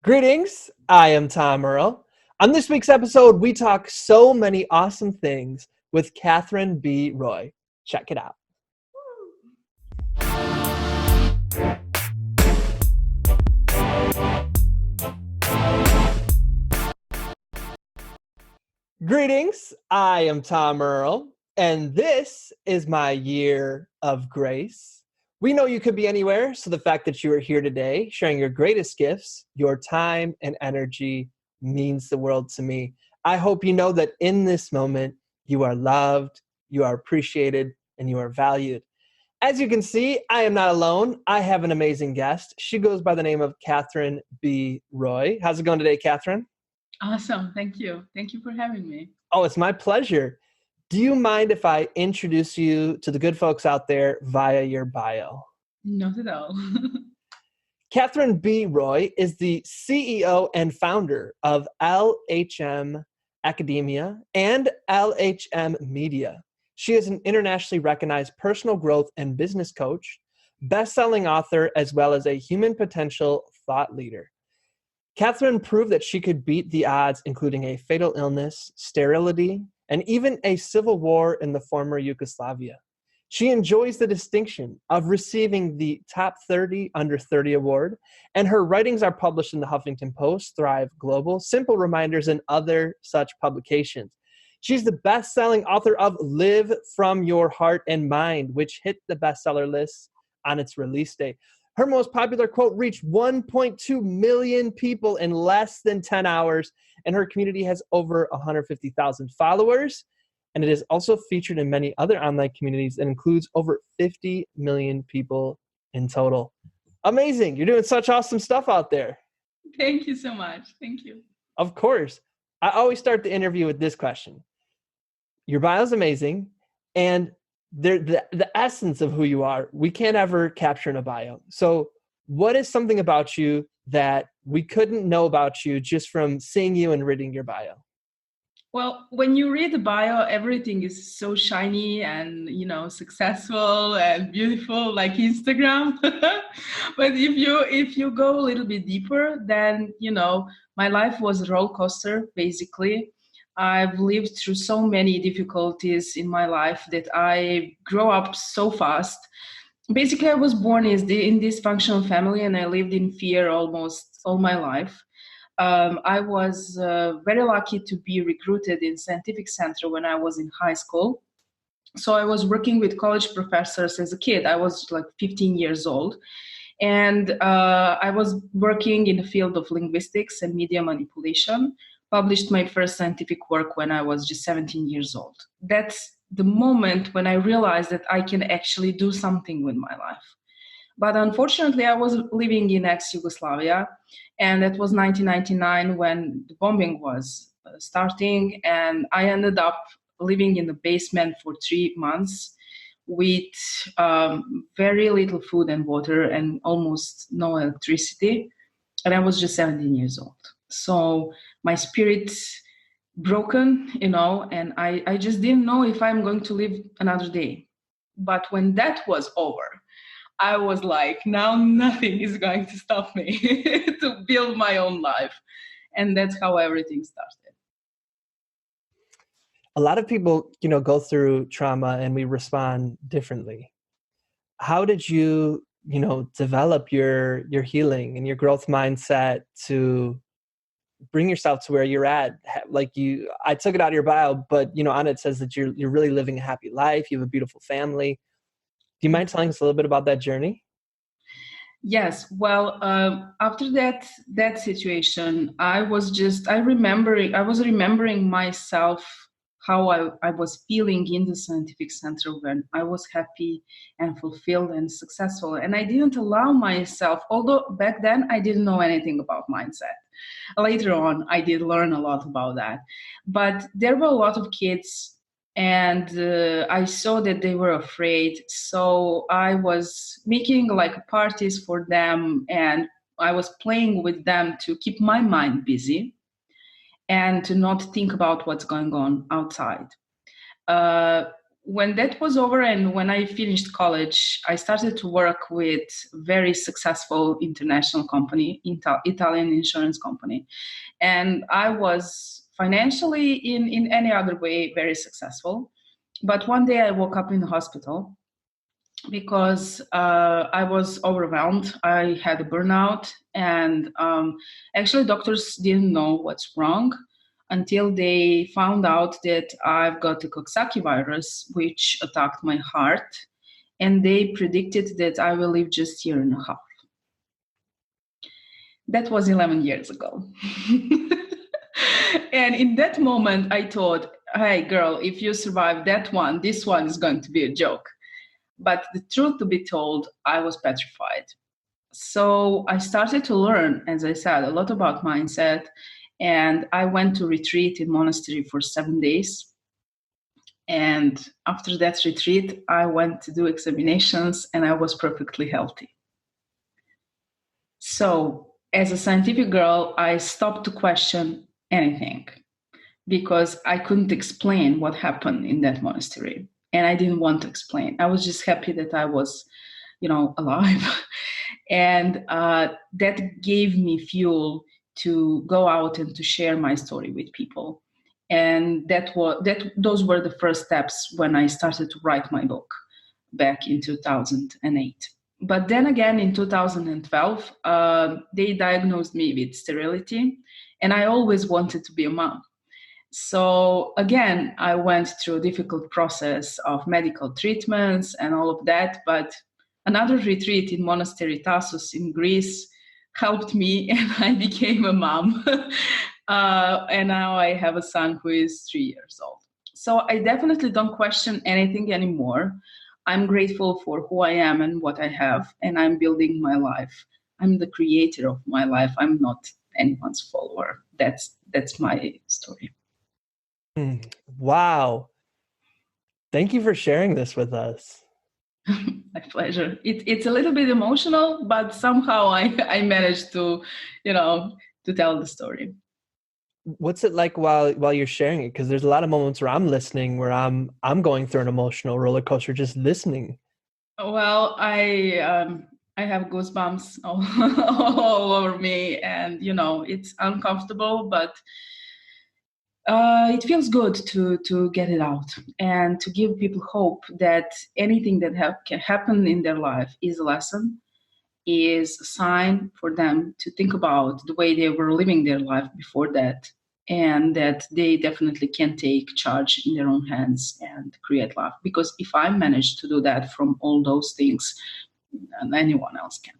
Greetings, I am Tom Earl. On this week's episode, we talk so many awesome things with Catherine B. Roy. Check it out. Greetings, I am Tom Earl, and this is my year of grace. We know you could be anywhere, so the fact that you are here today, sharing your greatest gifts, your time and energy means the world to me. I hope you know that in this moment, you are loved, you are appreciated, and you are valued. As you can see, I am not alone. I have an amazing guest. She goes by the name of Catherine B. Roy. How's it going today, Catherine? Awesome. Thank you. Thank you for having me. Oh, it's my pleasure. Do you mind if I introduce you to the good folks out there via your bio? Not at all. Catherine B. Roy is the CEO and founder of LHM Academia and LHM Media. She is an internationally recognized personal growth and business coach, best-selling author, as well as a human potential thought leader. Catherine proved that she could beat the odds, including a fatal illness, sterility, and even a civil war in the former Yugoslavia. She enjoys the distinction of receiving the Top 30 Under 30 award, and her writings are published in the Huffington Post, Thrive Global, Simple Reminders, and other such publications. She's the best-selling author of Live From Your Heart and Mind, which hit the bestseller list on its release date. Her most popular quote reached 1.2 million people in less than 10 hours, and her community has over 150,000 followers. And it is also featured in many other online communities and includes over 50 million people in total. Amazing. You're doing such awesome stuff out there. Thank you so much. Thank you. Of course. I always start the interview with this question. Your bio is amazing, and the essence of who you are, we can't ever capture in a bio. So what is something about you that we couldn't know about you just from seeing you and reading your bio? Well, when you read the bio, everything is so shiny and, successful and beautiful like Instagram. But if you go a little bit deeper, then, my life was a roller coaster, basically. I've lived through so many difficulties in my life that I grow up so fast. Basically, I was born in dysfunctional family, and I lived in fear almost all my life. I was very lucky to be recruited in scientific center when I was in high school. So I was working with college professors as a kid. I was like 15 years old. And I was working in the field of linguistics and media manipulation. Published my first scientific work when I was just 17 years old. That's the moment when I realized that I can actually do something with my life. But unfortunately, I was living in ex-Yugoslavia, and that was 1999 when the bombing was starting, and I ended up living in the basement for 3 months with very little food and water and almost no electricity, and I was just 17 years old. So my spirit broken, and I just didn't know if I'm going to live another day. But when that was over, I was like, now nothing is going to stop me to build my own life. And that's how everything started. A lot of people, go through trauma and we respond differently. How did you, develop your healing and your growth mindset to bring yourself to where you're at? I took it out of your bio, but on it says that you're really living a happy life. You have a beautiful family. Do you mind telling us a little bit about that journey? Yes. Well, after that situation, I was remembering myself, how I was feeling in the scientific center when I was happy and fulfilled and successful. And I didn't allow myself, although back then I didn't know anything about mindset. Later on, I did learn a lot about that. But there were a lot of kids, and I saw that they were afraid. So I was making like parties for them, and I was playing with them to keep my mind busy and to not think about what's going on outside. when that was over and when I finished college, I started to work with very successful international company, Italian insurance company. And I was financially, in any other way, very successful. But one day I woke up in the hospital because I was overwhelmed. I had a burnout, and actually, doctors didn't know what's wrong until they found out that I've got a Coxsackie virus, which attacked my heart, and they predicted that I will live just a year and a half. That was 11 years ago. And in that moment, I thought, hey, girl, if you survive that one, this one is going to be a joke. But the truth to be told, I was petrified. So I started to learn, as I said, a lot about mindset. And I went to retreat in monastery for 7 days. And after that retreat, I went to do examinations and I was perfectly healthy. So as a scientific girl, I stopped to question anything because I couldn't explain what happened in that monastery. And I didn't want to explain. I was just happy that I was, alive. And that gave me fuel to go out and to share my story with people. And those were the first steps when I started to write my book back in 2008. But then again, in 2012, they diagnosed me with sterility, and I always wanted to be a mom. So again, I went through a difficult process of medical treatments and all of that, but another retreat in Monastery Tassos in Greece helped me and I became a mom. And now I have a son who is 3 years old. So I definitely don't question anything anymore. I'm grateful for who I am and what I have, and I'm building my life. I'm the creator of my life. I'm not anyone's follower. That's my story. Wow. Thank you for sharing this with us. My pleasure. It's a little bit emotional, but somehow I managed to tell the story. What's it like while you're sharing it? Because there's a lot of moments where I'm listening, where I'm going through an emotional roller coaster just listening. Well, I have goosebumps all over me, and it's uncomfortable, but it feels good to get it out and to give people hope that anything that can happen in their life is a lesson, is a sign for them to think about the way they were living their life before that, and that they definitely can take charge in their own hands and create life. Because if I manage to do that from all those things, anyone else can.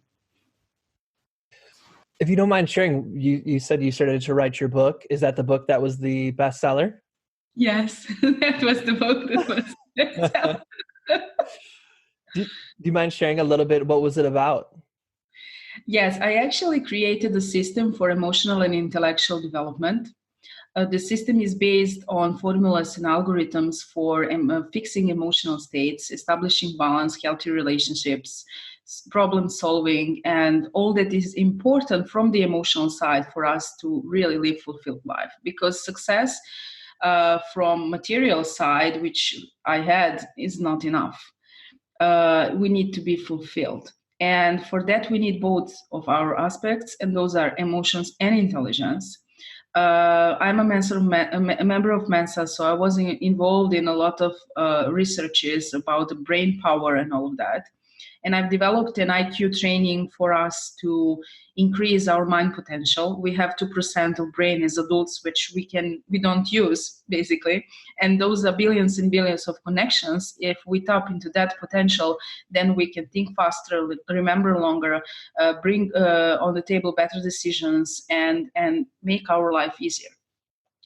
If you don't mind sharing, you said you started to write your book. Is that the book that was the bestseller? Yes, that was the book that was bestseller. Do you mind sharing a little bit? What was it about? Yes, I actually created a system for emotional and intellectual development. The system is based on formulas and algorithms for fixing emotional states, establishing balance, healthy relationships, problem solving, and all that is important from the emotional side for us to really live fulfilled life. Because success from material side, which I had, is not enough. We need to be fulfilled. And for that, we need both of our aspects, and those are emotions and intelligence. I'm a member of Mensa, so I was involved in a lot of researches about the brain power and all of that. And I've developed an IQ training for us to increase our mind potential. We have 2% of brain as adults, which we don't use, basically. And those are billions and billions of connections. If we tap into that potential, then we can think faster, remember longer, bring on the table better decisions, and make our life easier.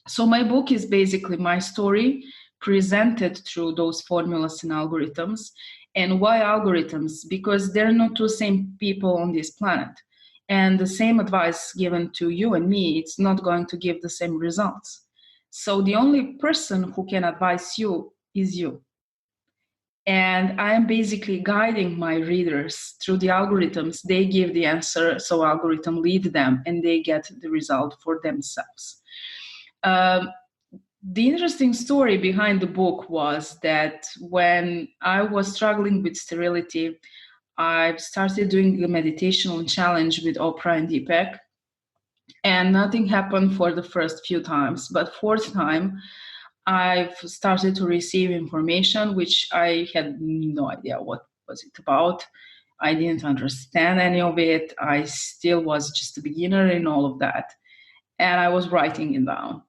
So my book is basically my story presented through those formulas and algorithms. And why algorithms? Because there are not two same people on this planet. And the same advice given to you and me, it's not going to give the same results. So the only person who can advise you is you. And I am basically guiding my readers through the algorithms. They give the answer, so algorithm lead them, and they get the result for themselves. The interesting story behind the book was that when I was struggling with sterility, I started doing a meditation challenge with Oprah and Deepak, and nothing happened for the first few times. But fourth time, I've started to receive information which I had no idea what was it about. I didn't understand any of it. I still was just a beginner in all of that. And I was writing it down.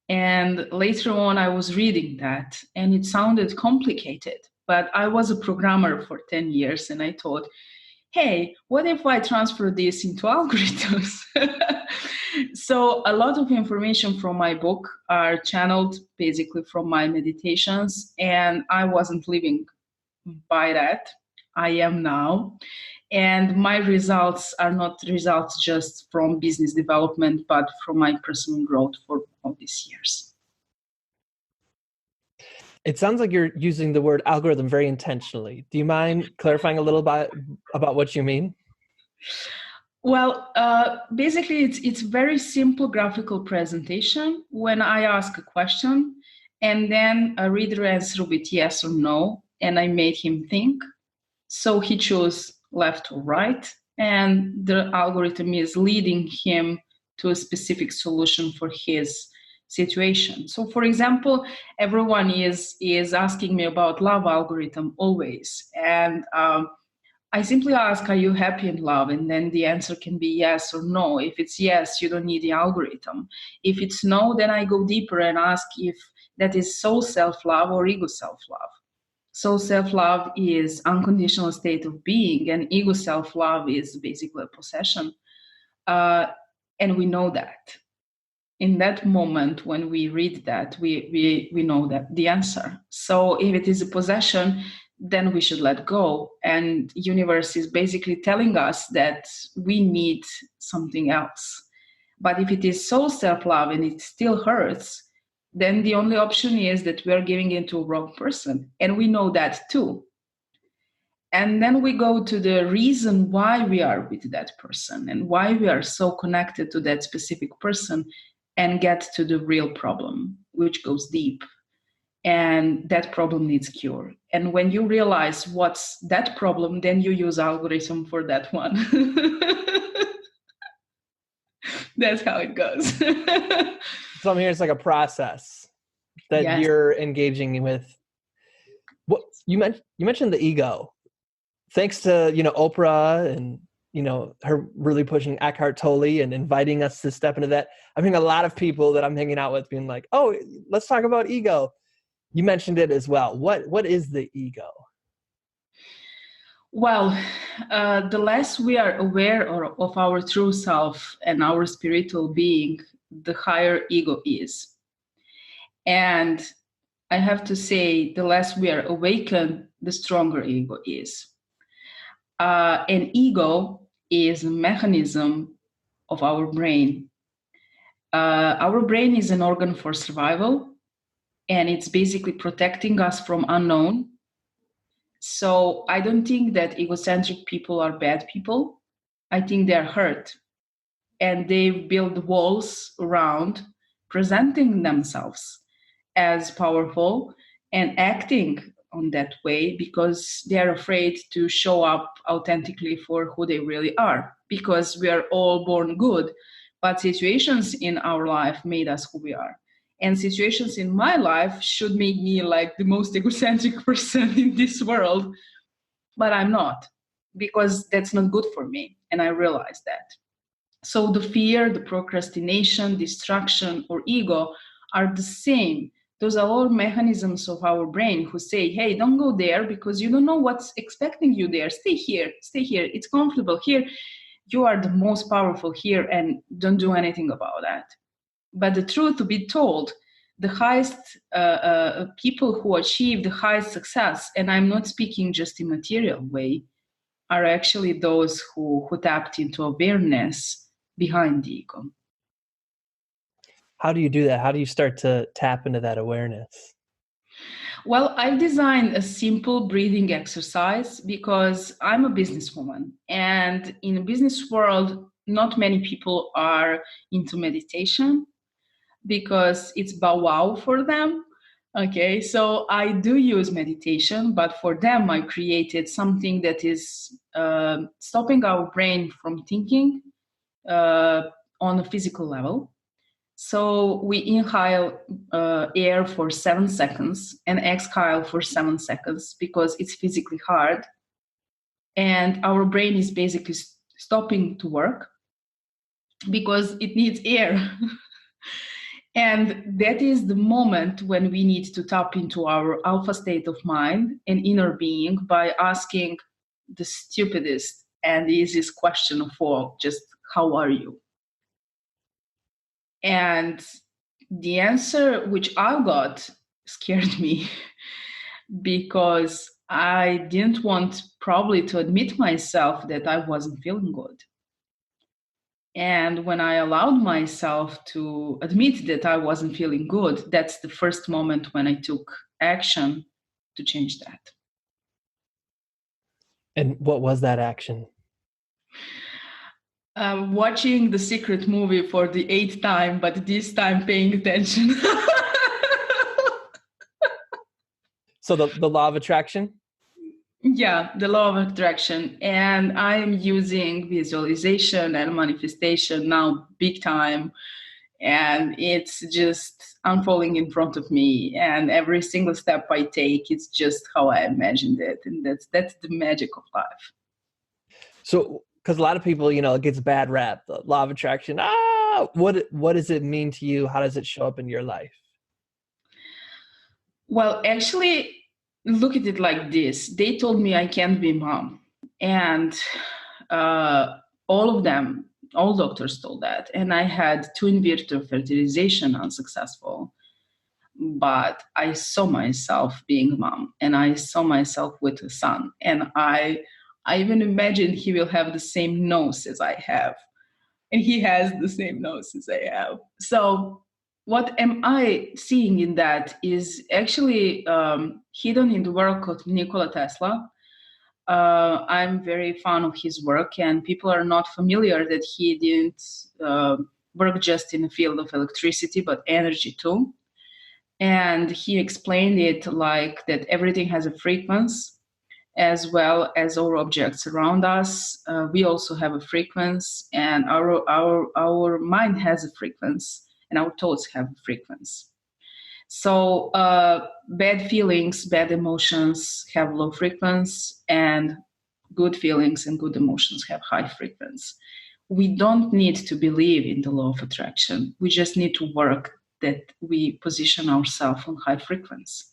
And later on, I was reading that, and it sounded complicated. But I was a programmer for 10 years, and I thought, hey, what if I transfer this into algorithms? So a lot of information from my book are channeled basically from my meditations, and I wasn't living by that. I am now. And my results are not results just from business development, but from my personal growth for all these years. It sounds like you're using the word algorithm very intentionally. Do you mind clarifying a little bit about what you mean? Well, basically, it's very simple graphical presentation. When I ask a question, and then a reader answers with yes or no, and I made him think. So he chose left or right, and the algorithm is leading him to a specific solution for his situation. So, for example, everyone is asking me about love algorithm always, and I simply ask, are you happy in love? And then the answer can be yes or no. If it's yes, you don't need the algorithm. If it's no, then I go deeper and ask if that is soul self-love or ego self-love. Soul self-love is unconditional state of being, and ego self-love is basically a possession. And we know that. In that moment, when we read that, we know that the answer. So if it is a possession, then we should let go. And universe is basically telling us that we need something else. But if it is soul self-love and it still hurts, then the only option is that we're giving it to a wrong person. And we know that too. And then we go to the reason why we are with that person and why we are so connected to that specific person, and get to the real problem, which goes deep. And that problem needs cure. And when you realize what's that problem, then you use algorithm for that one. That's how it goes. So I'm hearing it's like a process that Yes. you're engaging with. What you mentioned the ego. Thanks to Oprah and her really pushing Eckhart Tolle and inviting us to step into that. I'm hearing a lot of people that I'm hanging out with being like, "Oh, let's talk about ego." You mentioned it as well. What is the ego? Well, the less we are aware of our true self and our spiritual being, the higher ego is. And I have to say, the less we are awakened, the stronger ego is. An ego is a mechanism of our brain. Our brain is an organ for survival, and it's basically protecting us from unknown. So I don't think that egocentric people are bad people. I think they're hurt, and they build walls around presenting themselves as powerful and acting on that way because they're afraid to show up authentically for who they really are, because we are all born good, but situations in our life made us who we are. And situations in my life should make me like the most egocentric person in this world, but I'm not, because that's not good for me. And I realize that. So the fear, the procrastination, distraction, or ego are the same. Those are all mechanisms of our brain who say, hey, don't go there because you don't know what's expecting you there. Stay here, stay here. It's comfortable here. You are the most powerful here, and don't do anything about that. But the truth to be told, the highest people who achieve the highest success, and I'm not speaking just in material way, are actually those who tapped into awareness behind the ego. How do you do that? How do you start to tap into that awareness? Well, I've designed a simple breathing exercise because I'm a businesswoman, and in the business world, not many people are into meditation. because it's bow wow for them. Okay, so I do use meditation, but for them, I created something that is stopping our brain from thinking on a physical level. So we inhale air for 7 seconds and exhale for 7 seconds because it's physically hard. And our brain is basically stopping to work because it needs air. And that is the moment when we need to tap into our alpha state of mind and inner being by asking the stupidest and easiest question of all, just how are you? And the answer which I got scared me because I didn't want probably to admit myself that I wasn't feeling good. And when I allowed myself to admit that I wasn't feeling good, that's the first moment when I took action to change that. And what was that action? Watching The Secret movie for the 8th time, but this time paying attention. So the law of attraction? Yeah, the law of attraction. And I am using visualization and manifestation now big time. And it's just unfolding in front of me. And every single step I take, it's just how I imagined it. And that's the magic of life. So, because a lot of people, it gets bad rap, the law of attraction. What does it mean to you? How does it show up in your life? Well, actually, look at it like this. They told me I can't be mom. And all doctors told that. And I had 2 in vitro fertilization unsuccessful. But I saw myself being a mom, and I saw myself with a son. And I even imagine he will have the same nose as I have. And he has the same nose as I have. So what am I seeing in that is actually hidden in the work of Nikola Tesla. I'm very fan of his work, and people are not familiar that he didn't work just in the field of electricity, but energy too. And he explained it like that everything has a frequency, as well as our objects around us. We also have a frequency, and our mind has a frequency, and our thoughts have a frequency. So bad feelings, bad emotions have low frequency, and good feelings and good emotions have high frequency. We don't need to believe in the law of attraction. We just need to work that we position ourselves on high frequency.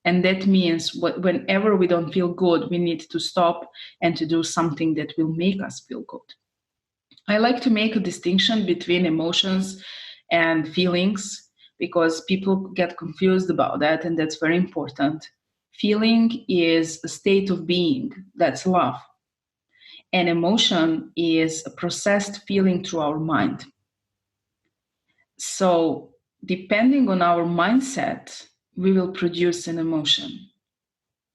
And that means whenever we don't feel good, we need to stop and to do something that will make us feel good. I like to make a distinction between emotions and feelings because people get confused about that, and that's very important. Feeling is a state of being, that's love. And emotion is a processed feeling through our mind. So depending on our mindset, we will produce an emotion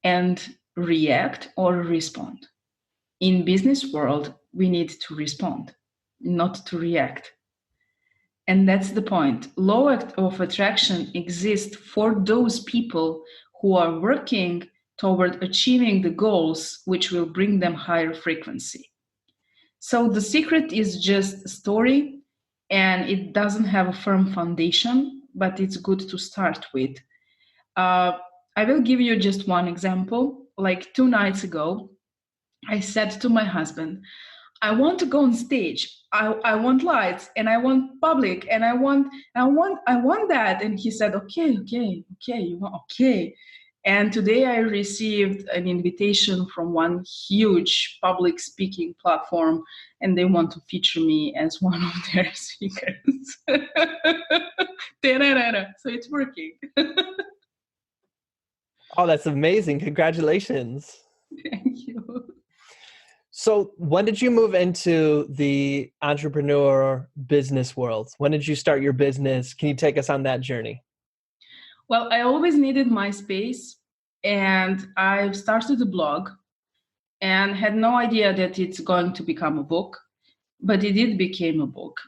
and react or respond. In business world, we need to respond, not to react. And that's the point. Law of attraction exists for those people who are working toward achieving the goals which will bring them higher frequency. So the secret is just a story, and it doesn't have a firm foundation, but it's good to start with. I will give you just one example. Like 2 nights ago, I said to my husband, I want to go on stage. I want lights, and I want public, and I want that. And he said, okay, you want okay. And today I received an invitation from one huge public speaking platform, and they want to feature me as one of their speakers. So it's working. Oh, that's amazing. Congratulations. Thank you. So when did you move into the entrepreneur business world? When did you start your business? Can you take us on that journey? Well, I always needed my space, and I started a blog and had no idea that it's going to become a book, but it did become a book.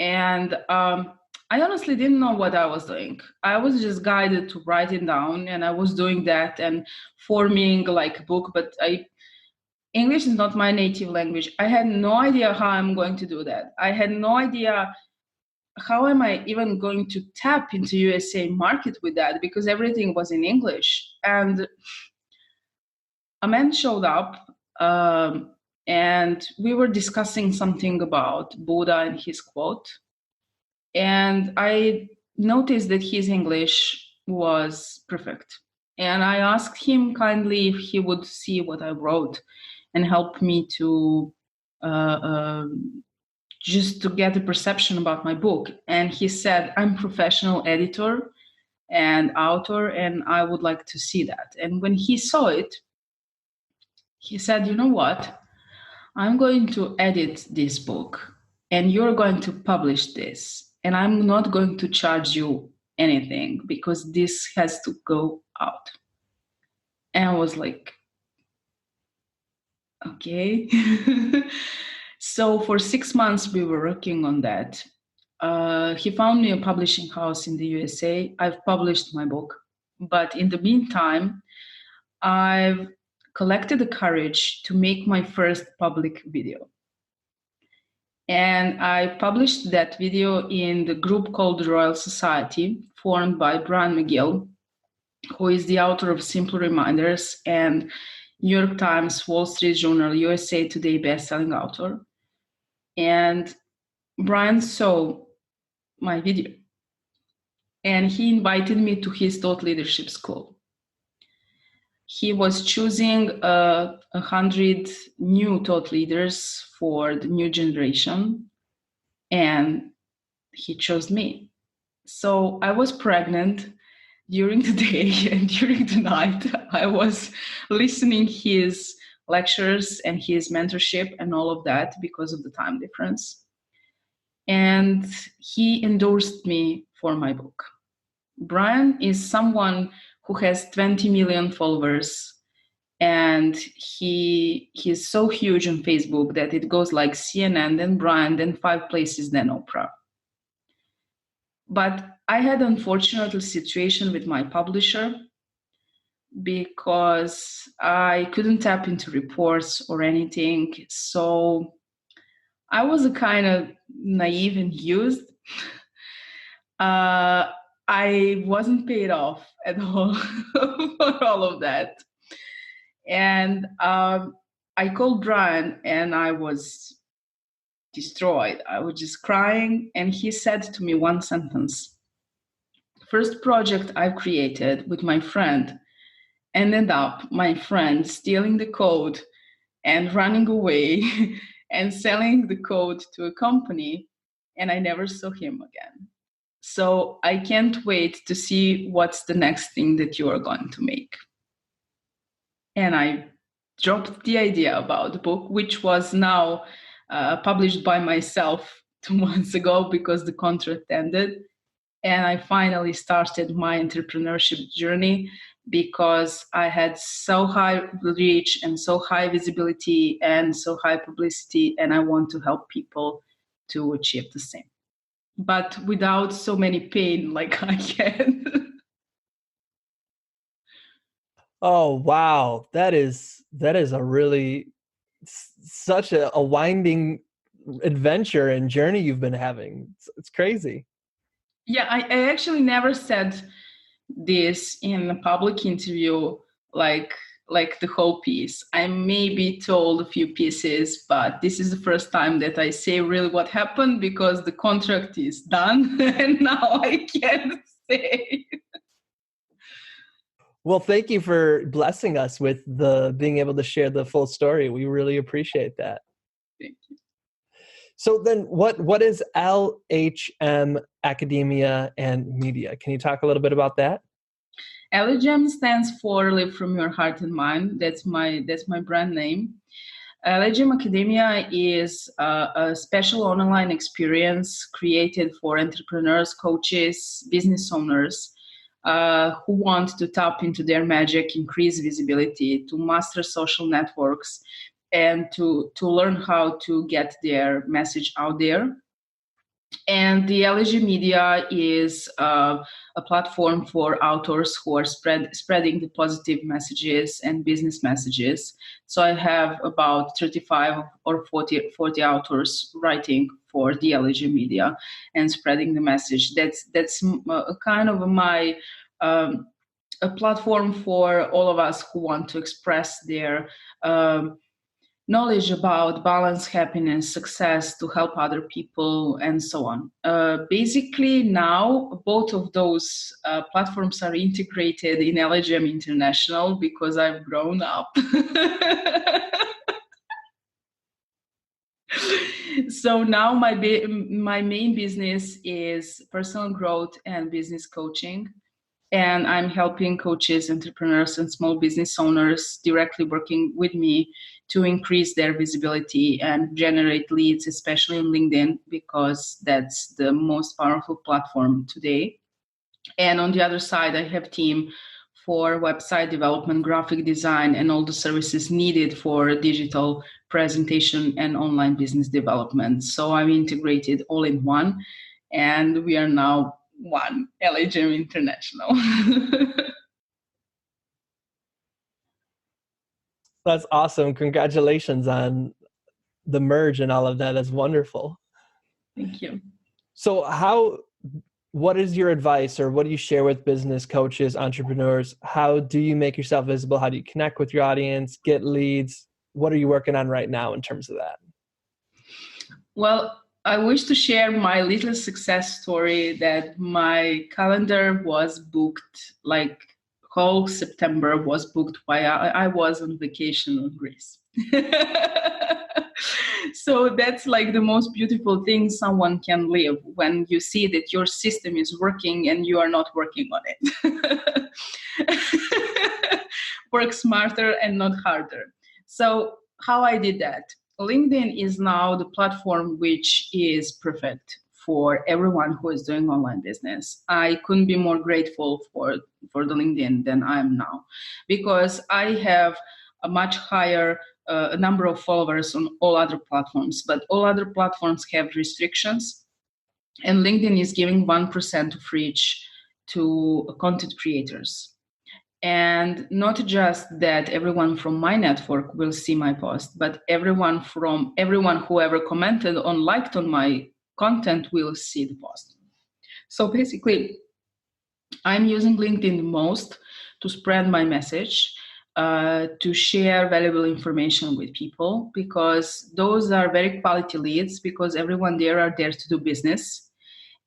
And I I honestly didn't know what I was doing. I was just guided to write it down, and I was doing that and forming like a book, but English is not my native language. I had no idea how I'm going to do that. I had no idea how am I even going to tap into USA market with that, because everything was in English. And a man showed up, and we were discussing something about Buddha and his quote. And I noticed that his English was perfect. And I asked him kindly if he would see what I wrote and help me to just to get a perception about my book. And he said, I'm professional editor and author, and I would like to see that. And when he saw it, he said, you know what? I'm going to edit this book and you're going to publish this. And I'm not going to charge you anything because this has to go out. And I was like, okay. So for 6 months, we were working on that. He found me a publishing house in the USA. I've published my book. But in the meantime, I've collected the courage to make my first public video. And I published that video in the group called the Royal Society, formed by Brian McGill, who is the author of Simple Reminders and New York Times, Wall Street Journal, USA Today bestselling author. And Brian saw my video and he invited me to his thought leadership school. He was choosing 100 new thought leaders for the new generation, and he chose me. So I was pregnant during the day, and during the night I was listening his lectures and his mentorship and all of that because of the time difference. And he endorsed me for my book. Brian is someone who has 20 million followers, and he's so huge on Facebook that it goes like CNN, then Brian, then 5 places, then Oprah. But I had an unfortunate situation with my publisher because I couldn't tap into reports or anything. So I was a kind of naive and used. I wasn't paid off at all for all of that. And I called Brian and I was destroyed. I was just crying. And he said to me one sentence: first project I've created with my friend ended up my friend stealing the code and running away and selling the code to a company, and I never saw him again. So I can't wait to see what's the next thing that you are going to make. And I dropped the idea about the book, which was now published by myself 2 months ago because the contract ended. And I finally started my entrepreneurship journey because I had so high reach and so high visibility and so high publicity, and I want to help people to achieve the same, but without so many pain like I can. Oh, wow. That is a really such a winding adventure and journey you've been having. It's crazy. Yeah, I actually never said this in a public interview, like the whole piece. I maybe told a few pieces, but this is the first time that I say really what happened because the contract is done and now I can't say. Well, thank you for blessing us with the being able to share the full story. We really appreciate that. Thank you. So then what is LHM Academia and Media? Can you talk a little bit about that? LHM stands for Live From Your Heart and Mind. That's my brand name. LHM Academia is a special online experience created for entrepreneurs, coaches, business owners who want to tap into their magic, increase visibility, to master social networks, and to learn how to get their message out there. And the LG Media is a platform for authors who are spreading the positive messages and business messages. So I have about 35 or 40 authors writing for the LG Media and spreading the message. That's a kind of my a platform for all of us who want to express their knowledge about balance, happiness, success, to help other people, and so on. Basically, now both of those platforms are integrated in LGM International because I've grown up. So now my main business is personal growth and business coaching. And I'm helping coaches, entrepreneurs, and small business owners directly working with me to increase their visibility and generate leads, especially on LinkedIn, because that's the most powerful platform today. And on the other side, I have a team for website development, graphic design, and all the services needed for digital presentation and online business development. So I'm integrated all in one, and we are now one LHM International. That's awesome. Congratulations on the merge and all of that. That's wonderful. Thank you. So what is your advice, or what do you share with business coaches, entrepreneurs? How do you make yourself visible? How do you connect with your audience, get leads? What are you working on right now in terms of that? Well, I wish to share my little success story that my calendar was booked, like whole September was booked while I was on vacation in Greece. So that's like the most beautiful thing someone can live, when you see that your system is working and you are not working on it. Work smarter and not harder. So how I did that? LinkedIn is now the platform which is perfect for everyone who is doing online business. I couldn't be more grateful for the LinkedIn than I am now, because I have a much higher number of followers on all other platforms, but all other platforms have restrictions, and LinkedIn is giving 1% of reach to content creators. And not just that everyone from my network will see my post, but everyone who ever commented or liked on my content will see the post. So basically, I'm using LinkedIn the most to spread my message, to share valuable information with people, because those are very quality leads, because everyone there are there to do business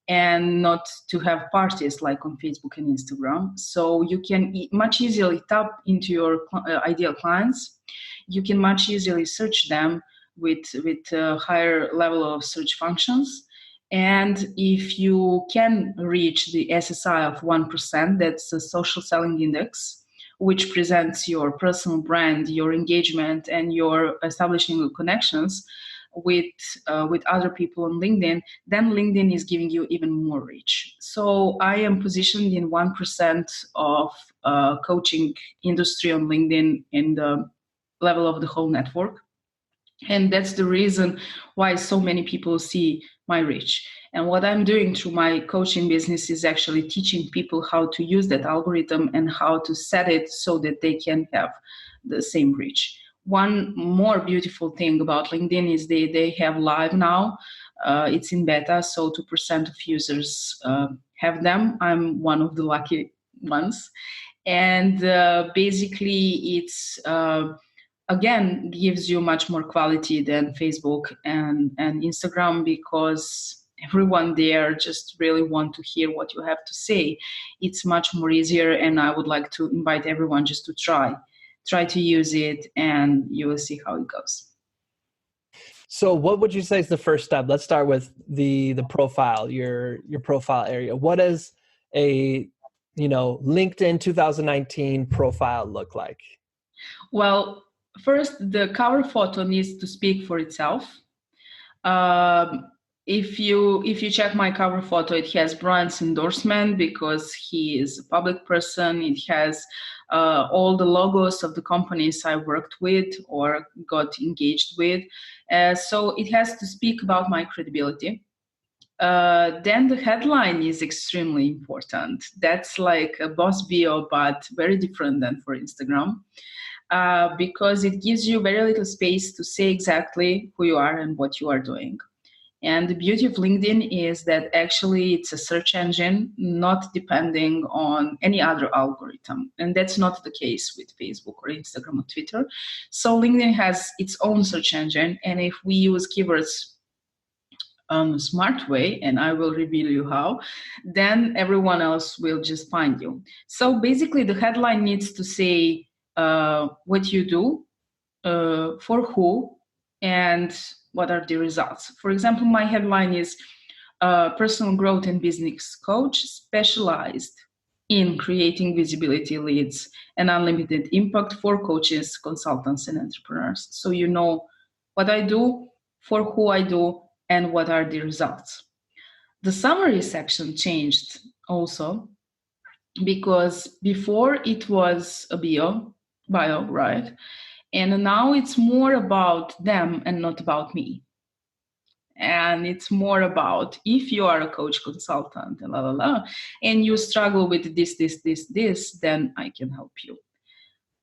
and not to have parties like on Facebook and Instagram. So you can much easily tap into your ideal clients. You can much easily search them with a higher level of search functions. And if you can reach the SSI of 1%, that's a social selling index, which presents your personal brand, your engagement, and your establishing connections with other people on LinkedIn, then LinkedIn is giving you even more reach. So I am positioned in 1% of coaching industry on LinkedIn in the level of the whole network. And that's the reason why so many people see my reach. And what I'm doing through my coaching business is actually teaching people how to use that algorithm and how to set it so that they can have the same reach. One more beautiful thing about LinkedIn is they have live now. It's in beta, so 2% of users have them. I'm one of the lucky ones. And basically, it's again gives you much more quality than Facebook and Instagram, because everyone there just really want to hear what you have to say. It's much more easier, and I would like to invite everyone just to try to use it, and you will see how it goes. So what would you say is the first step? Let's start with the profile, your profile area. What does a LinkedIn 2019 profile look like? Well, first, the cover photo needs to speak for itself. If you check my cover photo, it has Brian's endorsement because he is a public person. It has all the logos of the companies I worked with or got engaged with. So it has to speak about my credibility. Then the headline is extremely important. That's like a boss bio, but very different than for Instagram, because it gives you very little space to say exactly who you are and what you are doing. And the beauty of LinkedIn is that actually it's a search engine, not depending on any other algorithm. And that's not the case with Facebook or Instagram or Twitter. So LinkedIn has its own search engine. And if we use keywords a smart way, and I will reveal you how, then everyone else will just find you. So basically the headline needs to say what you do, for who, and what are the results. For example, my headline is personal growth and business coach specialized in creating visibility leads and unlimited impact for coaches, consultants, and entrepreneurs. So you know what I do, for who I do, and what are the results. The summary section changed also, because before it was a bio, right? And now it's more about them and not about me. And it's more about, if you are a coach, consultant, and and you struggle with this, then I can help you.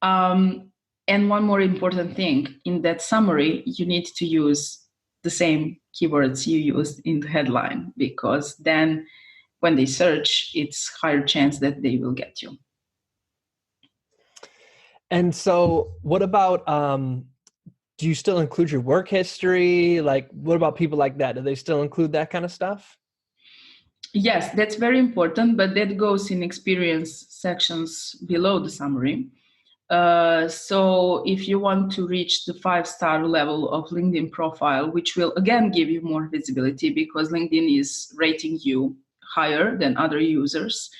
And one more important thing, in that summary, you need to use the same keywords you used in the headline, because then when they search, it's higher chance that they will get you. And so what about, do you still include your work history? Like, what about people like that? Do they still include that kind of stuff? Yes, that's very important, but that goes in experience sections below the summary. So if you want to reach the 5-star level of LinkedIn profile, which will again give you more visibility because LinkedIn is rating you higher than other users,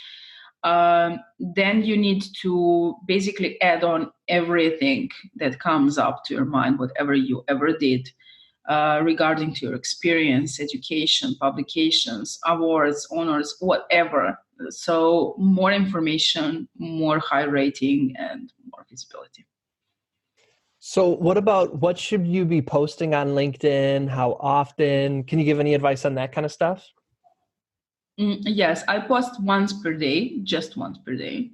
then you need to basically add on everything that comes up to your mind, whatever you ever did, regarding to your experience, education, publications, awards, honors, whatever. So more information, more high rating, and more visibility. So what should you be posting on LinkedIn? How often? Can you give any advice on that kind of stuff? Yes, I post once per day, just once per day.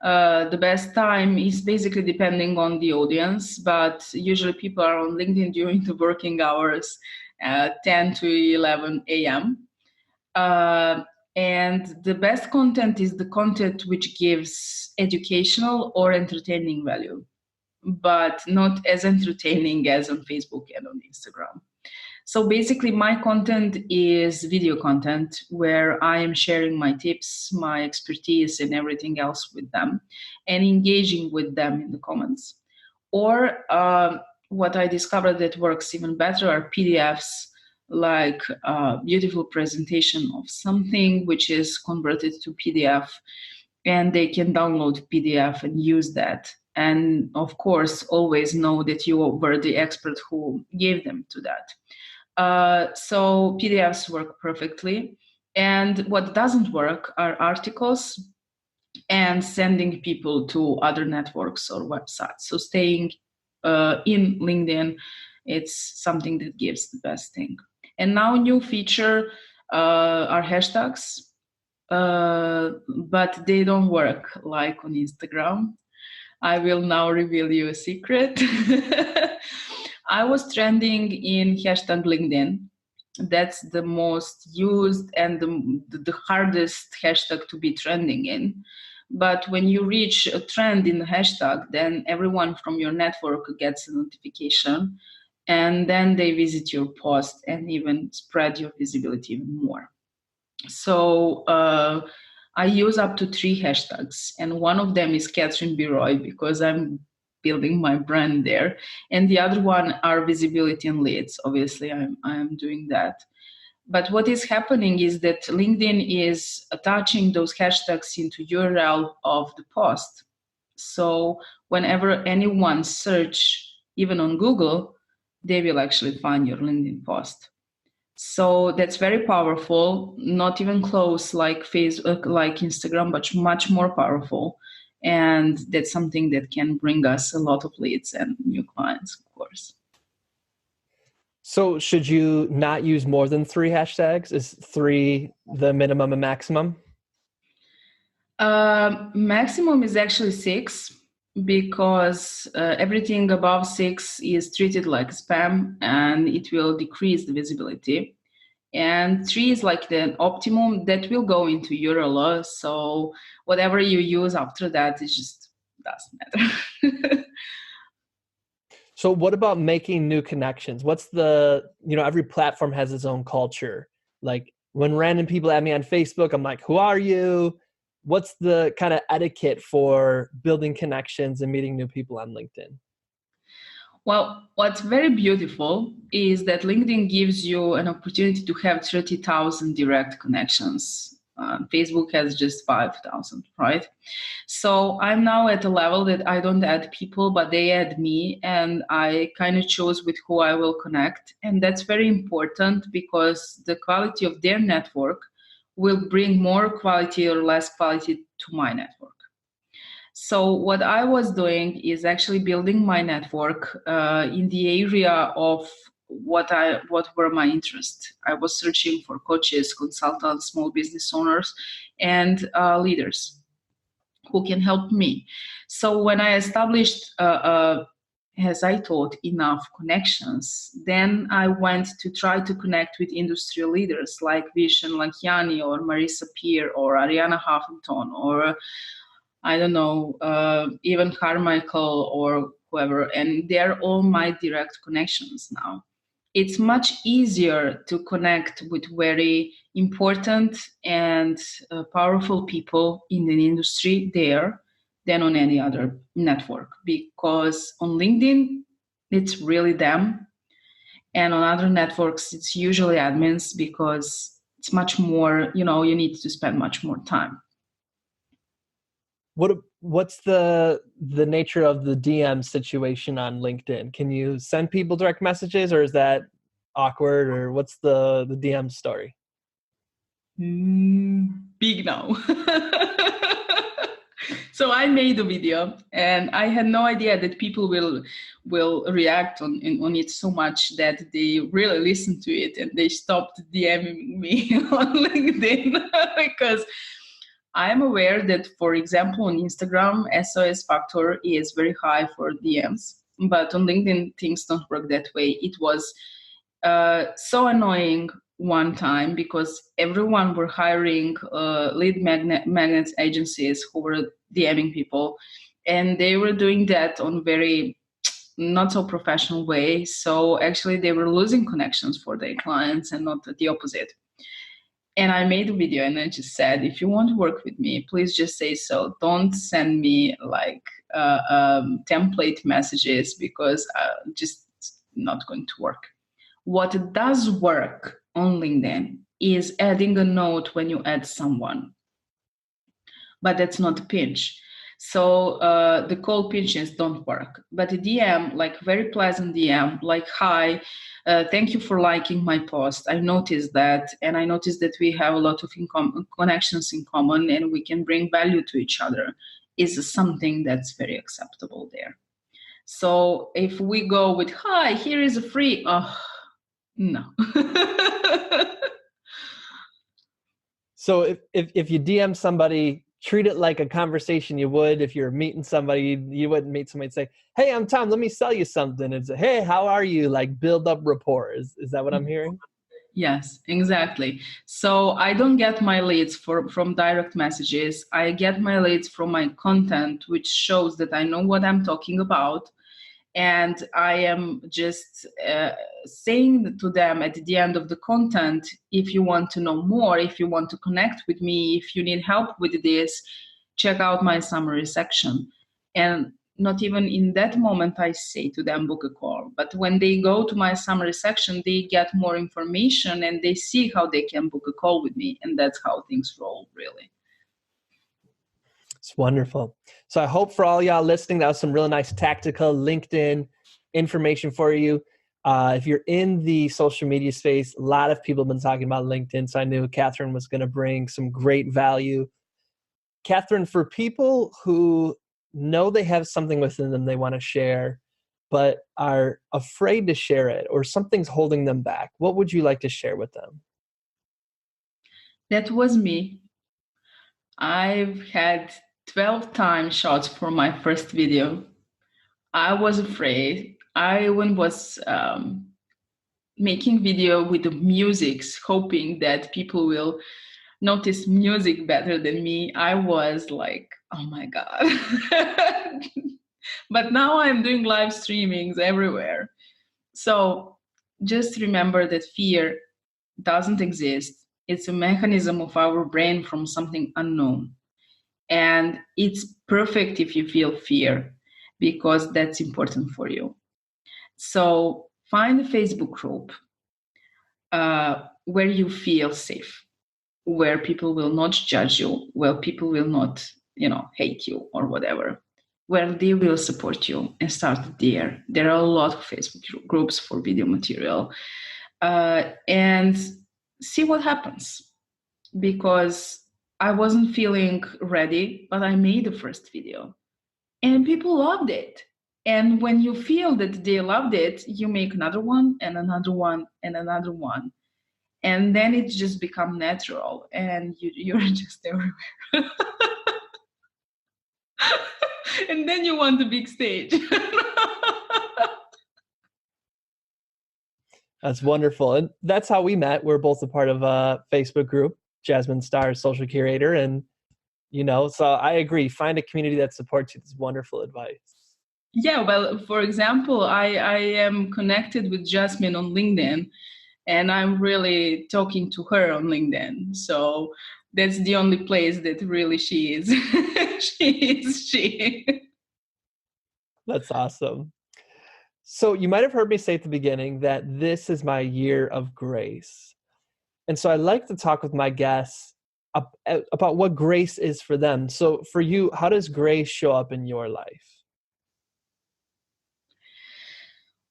The best time is basically depending on the audience, but usually people are on LinkedIn during the working hours, 10 to 11 a.m. And the best content is the content which gives educational or entertaining value, but not as entertaining as on Facebook and on Instagram. So basically my content is video content where I am sharing my tips, my expertise, and everything else with them and engaging with them in the comments. Or what I discovered that works even better are PDFs, like a beautiful presentation of something which is converted to PDF, and they can download PDF and use that. And of course, always know that you were the expert who gave them to that. So PDFs work perfectly. And what doesn't work are articles and sending people to other networks or websites. So staying in LinkedIn, it's something that gives the best thing. And now new feature are hashtags, but they don't work like on Instagram. I will now reveal you a secret. I was trending in hashtag LinkedIn. That's the most used and the hardest hashtag to be trending in. But when you reach a trend in the hashtag, then everyone from your network gets a notification, and then they visit your post and even spread your visibility even more. So I use up to 3 hashtags, and one of them is Catherine B. Roy because I'm building my brand there, and the other one are visibility and leads. Obviously, I'm doing that. But what is happening is that LinkedIn is attaching those hashtags into URL of the post. So whenever anyone search, even on Google, they will actually find your LinkedIn post. So that's very powerful, not even close like Facebook, like Instagram, but much more powerful. And that's something that can bring us a lot of leads and new clients, of course. So should you not use more than 3 hashtags? Is 3 the minimum and maximum? Maximum is actually 6 because everything above 6 is treated like spam and it will decrease the visibility. And 3 is like the optimum that will go into URL. So whatever you use after that, it just doesn't matter. So what about making new connections? What's every platform has its own culture. Like when random people add me on Facebook, I'm like, who are you? What's the kind of etiquette for building connections and meeting new people on LinkedIn? Well, what's very beautiful is that LinkedIn gives you an opportunity to have 30,000 direct connections. Facebook has just 5,000, right? So I'm now at a level that I don't add people, but they add me, and I kind of choose with who I will connect. And that's very important because the quality of their network will bring more quality or less quality to my network. So what I was doing is actually building my network in the area of what were my interests. I was searching for coaches, consultants, small business owners, and leaders who can help me. So when I established, as I thought, enough connections, then I went to try to connect with industry leaders like Vishen Lakiani or Marissa Peer or Ariana Huffington or I don't know, even Carmichael or whoever, and they're all my direct connections now. It's much easier to connect with very important and powerful people in an industry there than on any other network, because on LinkedIn, it's really them. And on other networks, it's usually admins because it's much more, you need to spend much more time. What's the nature of the DM situation on LinkedIn? Can you send people direct messages, or is that awkward, or what's the DM story? Big no. So I made a video and I had no idea that people will react on it so much that they really listen to it and they stopped DMing me on LinkedIn because I am aware that, for example, on Instagram, SOS factor is very high for DMs, but on LinkedIn, things don't work that way. It was so annoying one time because everyone were hiring lead magnet agencies who were DMing people, and they were doing that on very not so professional way. So actually, they were losing connections for their clients and not the opposite. And I made a video and I just said, if you want to work with me, please just say so. Don't send me like template messages because just not going to work. What does work on LinkedIn is adding a note when you add someone, but that's not a pinch. So the cold pinches don't work. But a DM, like very pleasant DM, like, hi, thank you for liking my post. I noticed that, and I noticed that we have a lot of connections in common and we can bring value to each other, is something that's very acceptable there. So if we go with, hi, here is a free, no. So if you DM somebody, treat it like a conversation you would if you're meeting somebody. You wouldn't meet somebody and say, hey, I'm Tom, let me sell you something. It's, hey, how are you? Like build up rapport. Is that what I'm hearing? Yes, exactly. So I don't get my leads from direct messages. I get my leads from my content, which shows that I know what I'm talking about. And I am just saying to them at the end of the content, if you want to know more, if you want to connect with me, if you need help with this, check out my summary section. And not even in that moment I say to them, book a call. But when they go to my summary section, they get more information and they see how they can book a call with me. And that's how things roll, really. It's wonderful. So I hope for all y'all listening, that was some really nice tactical LinkedIn information for you. If you're in the social media space, a lot of people have been talking about LinkedIn, so I knew Catherine was going to bring some great value. Catherine, for people who know they have something within them they want to share, but are afraid to share it, or something's holding them back, what would you like to share with them? That was me. I've had 12 time shots for my first video. I was afraid. I even was making video with the musics, hoping that people will notice music better than me. I was like, oh my God. But now I'm doing live streamings everywhere. So just remember that fear doesn't exist. It's a mechanism of our brain from something unknown. And it's perfect if you feel fear because that's important for you. So find a Facebook group where you feel safe, where people will not judge you, where people will not, hate you or whatever, where they will support you, and start there. There are a lot of Facebook groups for video material, and see what happens. Because I wasn't feeling ready, but I made the first video and people loved it. And when you feel that they loved it, you make another one and another one and another one. And then it just becomes natural and you're just everywhere. And then you want the big stage. That's wonderful. And that's how we met. We're both a part of a Facebook group, Jasmine Starr, social curator. And, so I agree. Find a community that supports you. That's wonderful advice. Yeah, well, for example, I am connected with Jasmine on LinkedIn, and I'm really talking to her on LinkedIn. So that's the only place that really she is. she. That's awesome. So you might have heard me say at the beginning that this is my year of grace. And so I like to talk with my guests about what grace is for them. So for you, how does grace show up in your life?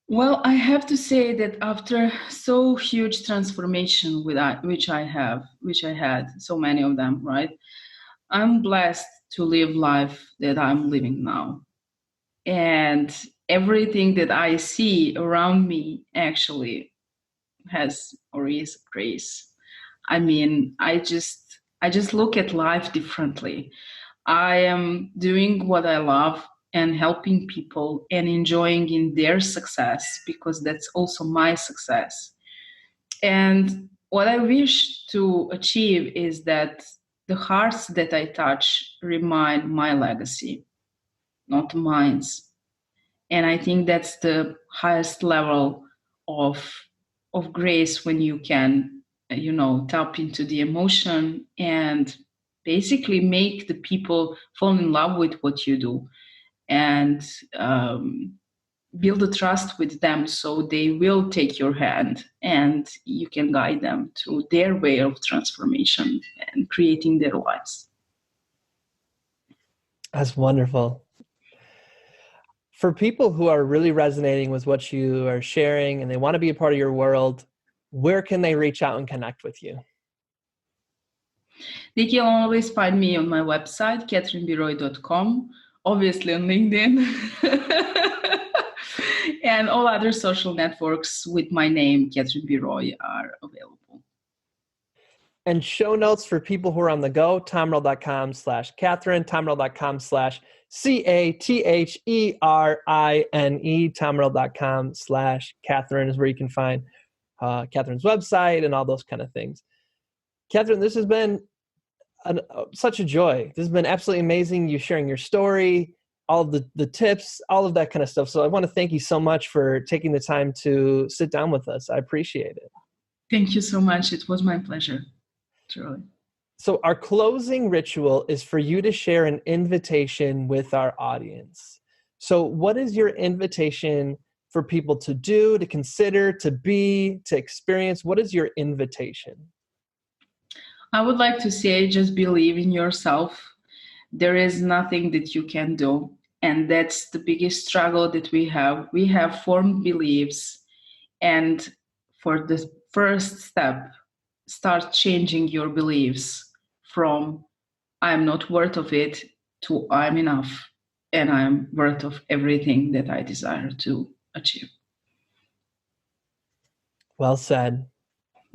Well, I have to say that after so huge transformation which I had so many of them, right? I'm blessed to live life that I'm living now. And everything that I see around me actually has or is grace. I mean, I just look at life differently. I am doing what I love and helping people and enjoying in their success because that's also my success. And what I wish to achieve is that the hearts that I touch remind my legacy, not mine's. And I think that's the highest level of grace when you can, tap into the emotion and basically make the people fall in love with what you do and build a trust with them so they will take your hand and you can guide them to their way of transformation and creating their lives. That's wonderful. For people who are really resonating with what you are sharing and they want to be a part of your world, where can they reach out and connect with you? They can always find me on my website, catherinebiroy.com, obviously on LinkedIn, and all other social networks with my name, Catherine Biroy, are available. And show notes for people who are on the go, tomerl.com/Catherine, tomerl.com/CATHERINE, tomerl.com/Catherine is where you can find Catherine's website and all those kind of things. Catherine, this has been such a joy. This has been absolutely amazing. You sharing your story, all of the tips, all of that kind of stuff. So I want to thank you so much for taking the time to sit down with us. I appreciate it. Thank you so much. It was my pleasure. Truly. So our closing ritual is for you to share an invitation with our audience. So what is your invitation for people to do, to consider, to be, to experience? What is your invitation? I would like to say, just believe in yourself. There is nothing that you can do. And that's the biggest struggle that we have. We have formed beliefs. And for the first step, start changing your beliefs from I'm not worth of it to I'm enough. and I'm worth of everything that I desire to achieve. Well said.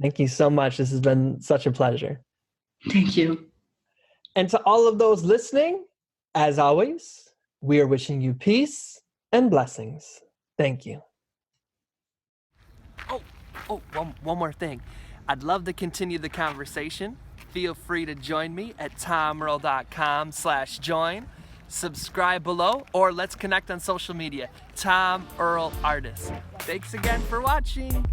Thank you so much. This has been such a pleasure. Thank you. And to all of those listening, as always, we are wishing you peace and blessings. Thank you. One more thing. I'd love to continue the conversation. Feel free to join me at tomearl.com/join. Subscribe below, or let's connect on social media. Tom Earl Artist. Thanks again for watching.